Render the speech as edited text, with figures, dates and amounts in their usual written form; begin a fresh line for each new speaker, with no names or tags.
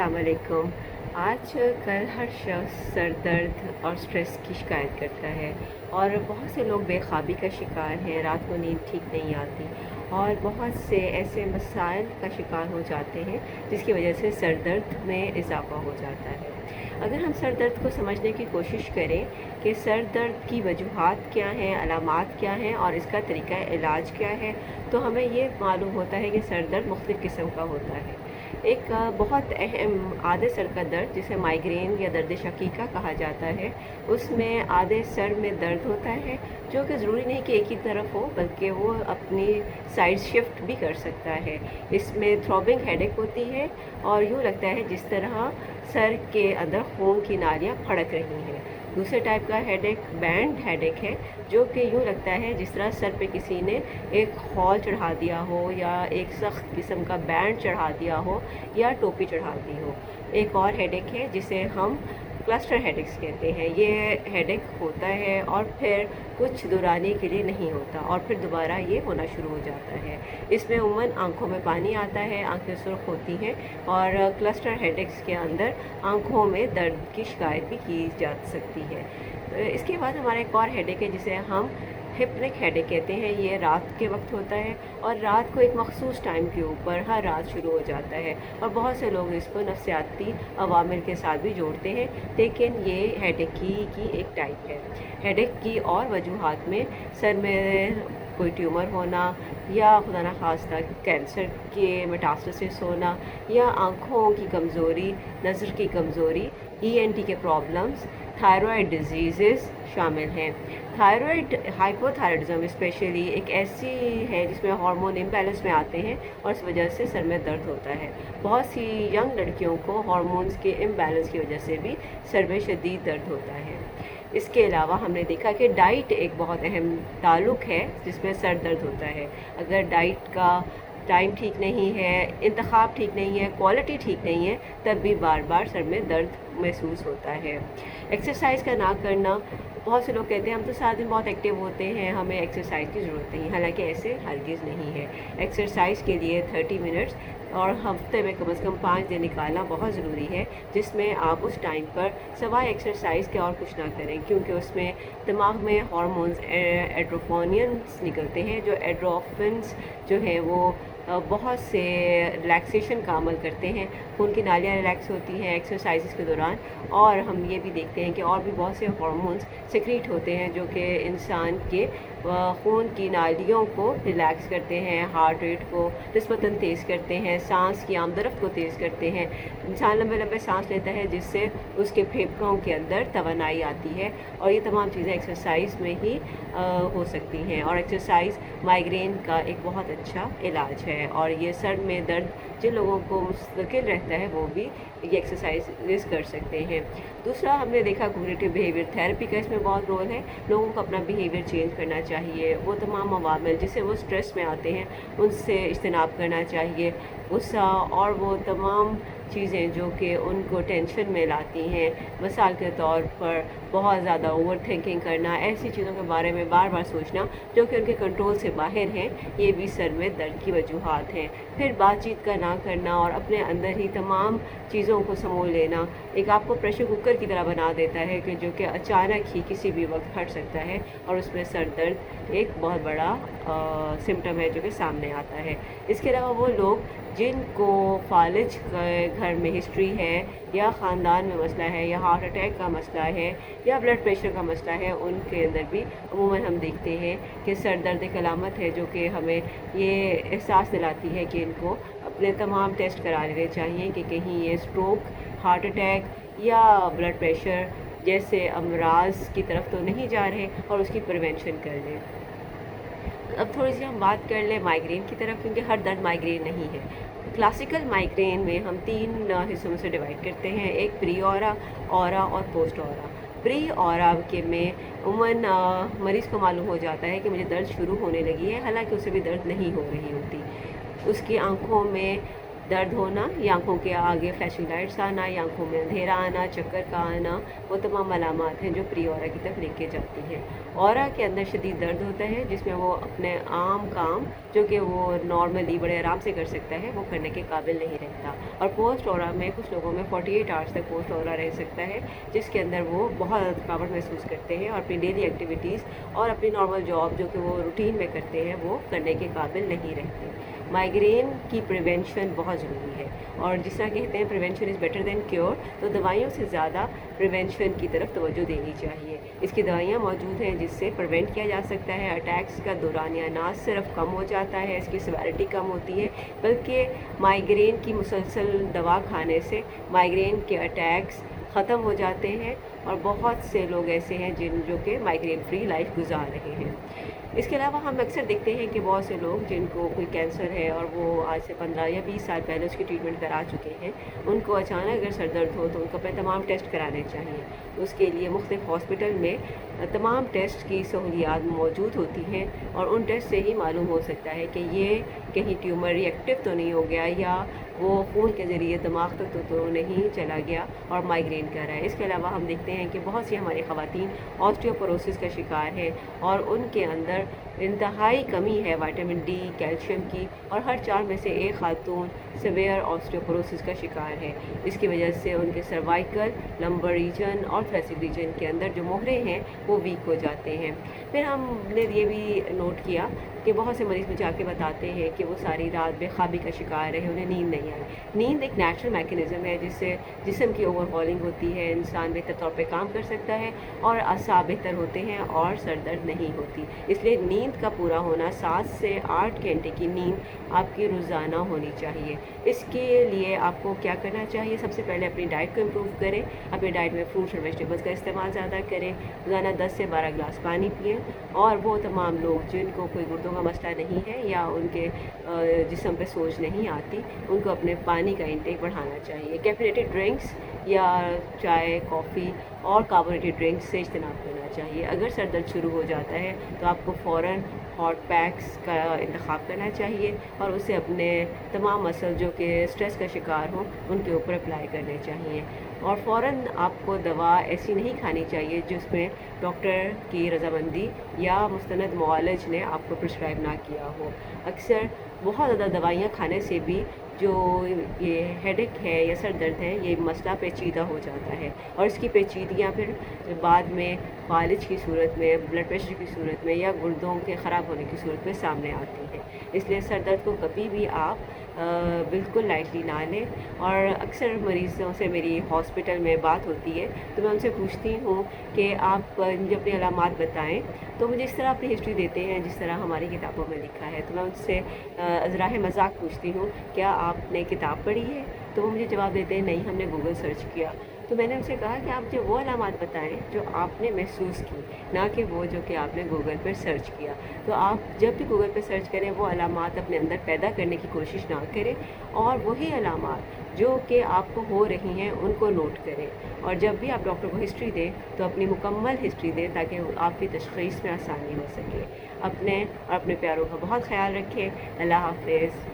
अस्सलाम वालेकुम। आज कल हर शख्स सर दर्द और स्ट्रेस की शिकायत करता है और बहुत से लोग बेख्वाबी का शिकार हैं, रात को नींद ठीक नहीं आती और बहुत से ऐसे मसाइल का शिकार हो जाते हैं जिसकी वजह से सर दर्द में इजाफ़ा हो जाता है। अगर हम सर दर्द को समझने की कोशिश करें कि सर दर्द की वजूहात क्या हैं, अलामात क्या हैं और इसका तरीक़ा इलाज क्या है, तो हमें ये मालूम होता है कि सर दर्द मुख्तलिफ़ किस्म का होता है। एक बहुत अहम आधे सर का दर्द जिसे माइग्रेन या दर्द शकीका कहा जाता है, उसमें आधे सर में दर्द होता है जो कि ज़रूरी नहीं कि एक ही तरफ हो, बल्कि वो अपनी साइड शिफ्ट भी कर सकता है। इसमें थ्रॉबिंग हेडेक होती है और यूँ लगता है जिस तरह सर के अंदर खून की नालियाँ फड़क रही हैं। दूसरे टाइप का हेडेक बैंड हेडेक है, जो कि यूँ लगता है जिस तरह सर पे किसी ने एक खौल चढ़ा दिया हो या एक सख्त किस्म का बैंड चढ़ा दिया हो या टोपी चढ़ा दी हो। एक और हेडेक है जिसे हम क्लस्टर हेडेक्स कहते हैं। ये हेडेक होता है और फिर कुछ दुरानी के लिए नहीं होता और फिर दोबारा ये होना शुरू हो जाता है। इसमें उमूमन आंखों में पानी आता है, आंखें सुर्ख होती हैं और क्लस्टर हेडेक्स के अंदर आंखों में दर्द की शिकायत भी की जा सकती है। इसके बाद हमारा एक और हेडेक है जिसे हम हिप्निक हेडेक कहते हैं। ये रात के वक्त होता है और रात को एक मखसूस टाइम के ऊपर हर रात शुरू हो जाता है और बहुत से लोग इसको नफ्सियाती अवामिल के साथ भी जोड़ते हैं, लेकिन ये हेडेक की एक टाइप है। हेडेक की और वजूहात में सर में कोई ट्यूमर होना या खुदा न खास्ता कैंसर के मेटास्टेसिस होना या आँखों की कमज़ोरी, नज़र की कमज़ोरी, ENT के प्रॉब्लम्स, थायरॉयड डिजीज़ शामिल हैं। थायरॉयड हाइपोथायरॉयडिज्म स्पेशली एक ऐसी है जिसमें हार्मोन इम्बैलेंस में आते हैं और इस वजह से सर में दर्द होता है। बहुत सी यंग लड़कियों को हार्मोन्स के इम्बैलेंस की वजह से भी सर में शदीद दर्द होता है। इसके अलावा हमने देखा कि डाइट एक बहुत अहम ताल्लुक़ है जिसमें सर दर्द होता है। अगर डाइट का टाइम ठीक नहीं है, इंतखाब ठीक नहीं है, क्वालिटी ठीक नहीं है, तब भी बार बार सर में दर्द महसूस होता है। एक्सरसाइज का ना करना, बहुत से लोग कहते हैं हम तो सारा दिन बहुत एक्टिव होते हैं, हमें एक्सरसाइज की ज़रूरत नहीं है, हालांकि ऐसे हरगिज़ नहीं है। एक्सरसाइज के लिए 30 मिनट्स और हफ्ते में कम से कम 5 दिन निकालना बहुत ज़रूरी है, जिसमें आप उस टाइम पर सवाए एक्सरसाइज के और कुछ ना करें, क्योंकि उसमें दिमाग में हार्मोन्स एड्रोफोनियंस निकलते हैं। जो एड्रोफिन्स जो है वो बहुत से रिलैक्सेशन का अमल करते हैं, खून की नालियाँ रिलैक्स होती हैं एक्सरसाइज़ के दौरान। और हम ये भी देखते हैं कि और भी बहुत से हार्मोन्स सिक्रीट होते हैं जो कि इंसान के खून की नालियों को रिलैक्स करते हैं, हार्ट रेट को निस्बतन तेज़ करते हैं, सांस की आमदरफ्त को तेज़ करते हैं। इंसान लंबे लंबे सांस लेता है जिससे उसके फेफड़ों के अंदर तवानाई आती है और ये तमाम चीज़ें एक्सरसाइज में ही हो सकती हैं। और एक्सरसाइज माइग्रेन का एक बहुत अच्छा इलाज है और ये सर में दर्द जिन लोगों को मुस्तकिल रहता है वो भी ये एक्सरसाइज कर सकते हैं। दूसरा, हमने देखा कॉग्निटिव बिहेवियर थेरेपी का इसमें बहुत रोल है। लोगों को अपना बिहेवियर चेंज करना चाहिए, वो तमाम अवामिल जिससे वो स्ट्रेस में आते हैं उनसे इज्तनाब करना चाहिए। गुस्सा और वो तमाम चीज़ें जो कि उनको टेंशन में लाती हैं, मिसाल के तौर पर बहुत ज़्यादा ओवर थिंकिंग करना, ऐसी चीज़ों के बारे में बार बार सोचना जो कि उनके कंट्रोल से बाहर हैं, ये भी सर में दर्द की वजूहात हैं। फिर बातचीत का ना करना और अपने अंदर ही तमाम चीज़ों को समोल लेना एक आपको प्रेशर कुकर की तरह बना देता है कि जो कि अचानक ही किसी भी वक्त फट सकता है और उसमें सर दर्द एक बहुत बड़ा सिम्टम है जो कि सामने आता है। इसके अलावा वो लोग जिनको फालिज घर में हिस्ट्री है या ख़ानदान में मसला है या हार्ट अटैक का मसला है या ब्लड प्रेशर का मसला है, उनके अंदर भी अमूमन हम देखते हैं कि सर दर्द एक अलामत है जो कि हमें ये एहसास दिलाती है कि इनको अपने तमाम टेस्ट करा लेने चाहिए कि कहीं ये स्ट्रोक, हार्ट अटैक या ब्लड प्रेशर जैसे अमराज की तरफ तो नहीं जा रहे और उसकी प्रिवेंशन कर लें। अब थोड़ी सी हम बात कर लें माइग्रेन की तरफ, क्योंकि हर दर्द माइग्रेन नहीं है। क्लासिकल माइग्रेन में हम 3 हिस्सों में से डिवाइड करते हैं, एक प्री ऑरा, ऑरा और पोस्ट ऑरा। प्री ऑरा के में उमूमन मरीज़ को मालूम हो जाता है कि मुझे दर्द शुरू होने लगी है, हालांकि उसे भी दर्द नहीं हो रही होती। उसकी आँखों में दर्द होना या आँखों के आगे फ्लैशिंग लाइट्स आना या आँखों में अंधेरा आना, चक्कर का आना, वो तमाम अलामात हैं जो प्री ऑरा की तरफ लेके जाती हैं। ऑरा के अंदर शदीद दर्द होता है जिसमें वो अपने आम काम जो कि वो नॉर्मली बड़े आराम से कर सकता है वो करने के काबिल नहीं रहता। और पोस्ट ऑरा में कुछ लोगों में 48 आवर्स तक पोस्ट ऑरा रह सकता है, जिसके अंदर वो बहुत ज़्यादा थकावट महसूस करते हैं और अपनी डेली एक्टिविटीज़ और अपनी नॉर्मल जॉब जो कि वो रूटीन में करते हैं वो करने के काबिल नहीं रहते। माइग्रेन की प्रिवेंशन बहुत ज़रूरी है, और जिस तरह कहते हैं prevention is better than cure, तो दवाइयों से ज़्यादा प्रिवेंशन की तरफ तवज्जो देनी चाहिए। इसकी दवाइयाँ मौजूद हैं जिससे प्रिवेंट किया जा सकता है। अटैक्स का दौरानिया ना सिर्फ कम हो जाता है, इसकी सिवियरिटी कम होती है, बल्कि माइग्रेन की मुसलसल दवा खाने से माइग्रेन के अटैक्स ख़त्म हो जाते हैं। और बहुत से लोग ऐसे हैं जो कि माइग्रेन फ्री लाइफ गुजार रहे हैं। इसके अलावा हम अक्सर देखते हैं कि बहुत से लोग जिनको कोई कैंसर है और वो आज से 15 या 20 साल पहले उसकी ट्रीटमेंट करा चुके हैं, उनको अचानक अगर सर दर्द हो तो उनको अपने तमाम टेस्ट कराने चाहिए। उसके लिए मुख्तलिफ हॉस्पिटल में तमाम टेस्ट की सहूलियात मौजूद होती हैं, और उन टेस्ट से ही मालूम हो सकता है कि ये कहीं ट्यूमर रिएक्टिव तो नहीं हो गया या वो खून के ज़रिए दिमाग तक तो नहीं चला गया और माइग्रेन कर रहा है। इसके अलावा हम देखते हैं कि बहुत सी हमारी ख़वातीन ऑस्टियोपोरोसिस का शिकार हैं और उनके अंदर इंतहाई कमी है विटामिन डी, कैल्शियम की, और हर 4 में से एक खातून सिवियर ऑस्टियोपोरोसिस का शिकार है। इसकी वजह से उनके सर्वाइकल, लंबर रीजन और थोरेसिक रीजन के अंदर जो मोहरे हैं वो वीक हो जाते हैं। फिर हमने ये भी नोट किया कि बहुत से मरीज़ मुझे आके बताते हैं कि वो सारी रात बेख्वाबी का शिकार रहे, उन्हें नींद नहीं आई। नींद एक नेचुरल मैकेनिज़्म है जिससे जिस्म की ओवरहॉलिंग होती है, इंसान बेहतर तौर पे काम कर सकता है और असाब बेहतर होते हैं और सर दर्द नहीं होती। इसलिए नींद का पूरा होना 7 से 8 घंटे की नींद आपकी रोज़ाना होनी चाहिए। इसके लिए आपको क्या करना चाहिए? सबसे पहले अपनी डाइट को इम्प्रूव करें, अपनी डाइट में फ्रूट्स और वेजिटेबल्स का इस्तेमाल ज़्यादा करें, रोज़ाना 10 से 12 गिलास पानी पिएँ। और वो तमाम लोग जिनको कोई गुर्दों का मसला नहीं है या उनके जिस्म पे सोज नहीं आती, उनको अपने पानी का इंटेक बढ़ाना चाहिए। कैफीनेटेड ड्रिंक्स या चाय, कॉफ़ी और कार्बोनेटेड ड्रिंक्स से इज्तनाब करना चाहिए। अगर सर दर्द शुरू हो जाता है तो आपको फ़ौरन हॉट पैक्स का इंतखाब करना चाहिए और उसे अपने तमाम मसल जो कि स्ट्रेस का शिकार हों उनके ऊपर अप्लाई करने चाहिए। और फ़ौरन आपको दवा ऐसी नहीं खानी चाहिए जिसमें डॉक्टर की रज़ामंदी या मुस्तनद मुआलिज ने आपको प्रिस्क्राइब ना किया हो। अक्सर बहुत ज़्यादा दवाइयाँ खाने से भी जो ये हेडेक है या सर दर्द है, ये मसला पेचीदा हो जाता है, और इसकी पेचीदगियाँ फिर बाद में फालिज की सूरत में, ब्लड प्रेशर की सूरत में या गुर्दों के ख़राब होने की सूरत में सामने आती हैं। इसलिए सर दर्द को कभी भी आप बिल्कुल लाइटली ना लें। और अक्सर मरीज़ों से मेरी हॉस्पिटल में बात होती है तो मैं उनसे पूछती हूँ कि आप मुझे अपनी अलामात बताएं, तो मुझे इस तरह अपनी हिस्ट्री देते हैं जिस तरह हमारी किताबों में लिखा है। तो मैं उनसे ज़राए मज़ाक पूछती हूँ, क्या आपने किताब पढ़ी है? तो वो मुझे जवाब देते हैं, नहीं, हमने गूगल सर्च किया। तो मैंने उनसे कहा कि आप मुझे वो अलामात बताएं जो आपने महसूस की, ना कि वो जो कि आपने गूगल पर सर्च किया। तो आप जब भी गूगल पर सर्च करें वो अलामात अपने अंदर पैदा करने की कोशिश ना करें, और वही अलामात जो कि आपको हो रही हैं उनको नोट करें। और जब भी आप डॉक्टर को हिस्ट्री दें तो अपनी मुकम्मल हिस्ट्री दें ताकि आपकी तशख़ीस में आसानी हो सके। अपने और अपने प्यारों का बहुत ख्याल रखें। अल्लाह हाफ़िज़।